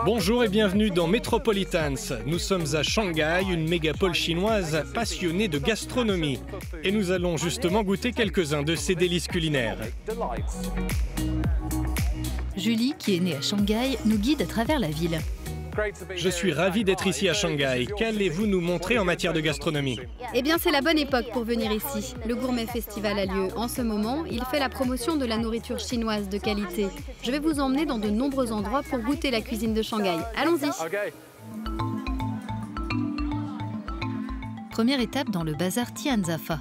Bonjour et bienvenue dans Metropolitans. Nous sommes à Shanghai, une mégapole chinoise passionnée de gastronomie. Et nous allons justement goûter quelques-uns de ces délices culinaires. Julie, qui est née à Shanghai, nous guide à travers la ville. Je suis ravi d'être ici à Shanghai. Qu'allez-vous nous montrer en matière de gastronomie? Eh bien, c'est la bonne époque pour venir ici. Le Gourmet Festival a lieu en ce moment. Il fait la promotion de la nourriture chinoise de qualité. Je vais vous emmener dans de nombreux endroits pour goûter la cuisine de Shanghai. Allons-y. Première étape dans le bazar Tianzafa.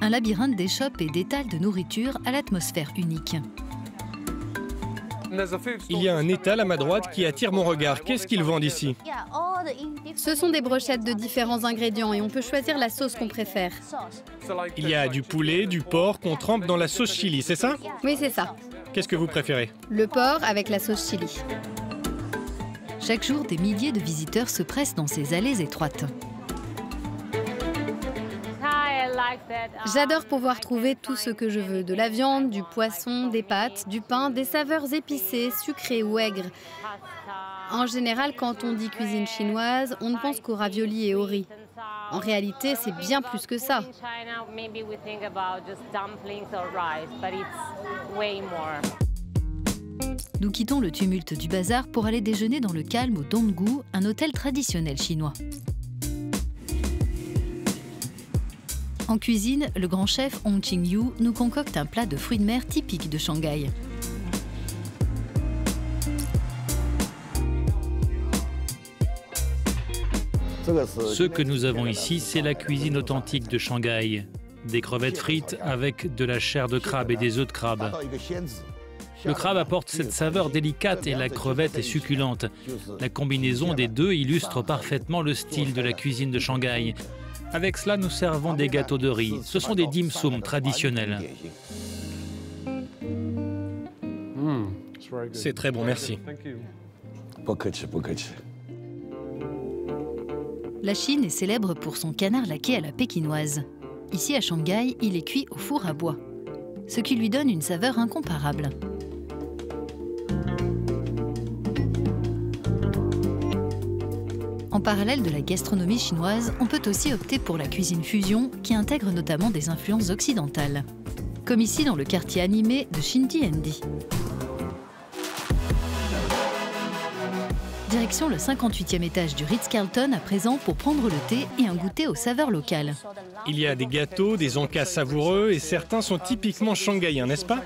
Un labyrinthe d'échoppes et d'étals de nourriture à l'atmosphère unique. Il y a un étal à ma droite qui attire mon regard. Qu'est-ce qu'ils vendent ici? Ce sont des brochettes de différents ingrédients et on peut choisir la sauce qu'on préfère. Il y a du poulet, du porc qu'on trempe dans la sauce chili, c'est ça? Oui, c'est ça. Qu'est-ce que vous préférez? Le porc avec la sauce chili. Chaque jour, des milliers de visiteurs se pressent dans ces allées étroites. J'adore pouvoir trouver tout ce que je veux. De la viande, du poisson, des pâtes, du pain, des saveurs épicées, sucrées ou aigres. En général, quand on dit cuisine chinoise, on ne pense qu'aux raviolis et au riz. En réalité, c'est bien plus que ça. Nous quittons le tumulte du bazar pour aller déjeuner dans le calme au Donggu, un hôtel traditionnel chinois. En cuisine, le grand chef Hong Qing-yu nous concocte un plat de fruits de mer typique de Shanghai. Ce que nous avons ici, c'est la cuisine authentique de Shanghai. Des crevettes frites avec de la chair de crabe et des œufs de crabe. Le crabe apporte cette saveur délicate et la crevette est succulente. La combinaison des deux illustre parfaitement le style de la cuisine de Shanghai. Avec cela, nous servons des gâteaux de riz. Ce sont des dim sum traditionnels. C'est très bon, merci. La Chine est célèbre pour son canard laqué à la pékinoise. Ici à Shanghai, il est cuit au four à bois, ce qui lui donne une saveur incomparable. En parallèle de la gastronomie chinoise, on peut aussi opter pour la cuisine fusion, qui intègre notamment des influences occidentales, comme ici dans le quartier animé de Xindiandi. Direction le 58e étage du Ritz-Carlton à présent pour prendre le thé et un goûter aux saveurs locales. Il y a des gâteaux, des encas savoureux et certains sont typiquement shanghaïens, n'est-ce pas?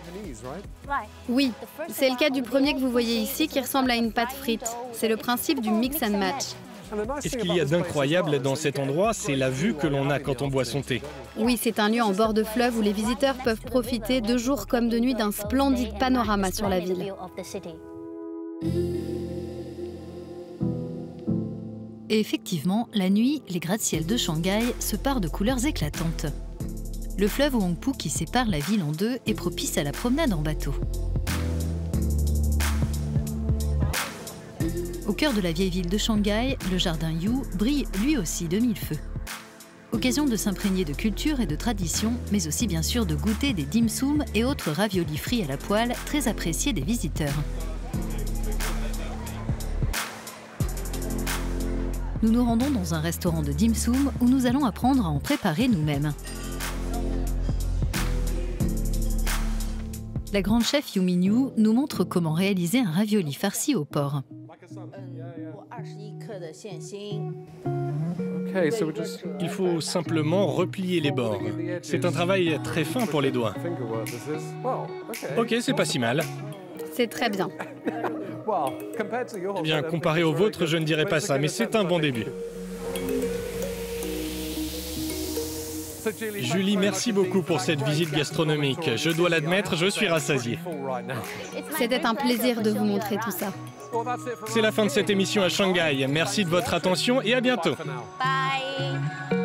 Oui, c'est le cas du premier que vous voyez ici qui ressemble à une pâte frite. C'est le principe du mix and match. Et ce qu'il y a d'incroyable dans cet endroit, c'est la vue que l'on a quand on boit son thé. Oui, c'est un lieu en bord de fleuve où les visiteurs peuvent profiter de jour comme de nuit d'un splendide panorama sur la ville. Et effectivement, la nuit, les gratte-ciels de Shanghai se parent de couleurs éclatantes. Le fleuve Huangpu qui sépare la ville en deux est propice à la promenade en bateau. Au cœur de la vieille ville de Shanghai, le jardin Yu brille lui aussi de mille feux. Occasion de s'imprégner de culture et de tradition, mais aussi bien sûr de goûter des dim sum et autres raviolis frits à la poêle, très appréciés des visiteurs. Nous nous rendons dans un restaurant de dim sum où nous allons apprendre à en préparer nous-mêmes. La grande chef Yu Mingyu nous montre comment réaliser un ravioli farci au porc. Il faut simplement replier les bords. C'est un travail très fin pour les doigts. Ok, c'est pas si mal. C'est très bien. Eh bien, comparé au vôtre, je ne dirais pas ça, mais c'est un bon début. Julie, merci beaucoup pour cette visite gastronomique. Je dois l'admettre, je suis rassasié. C'était un plaisir de vous montrer tout ça. C'est la fin de cette émission à Shanghai. Merci de votre attention et à bientôt. Bye.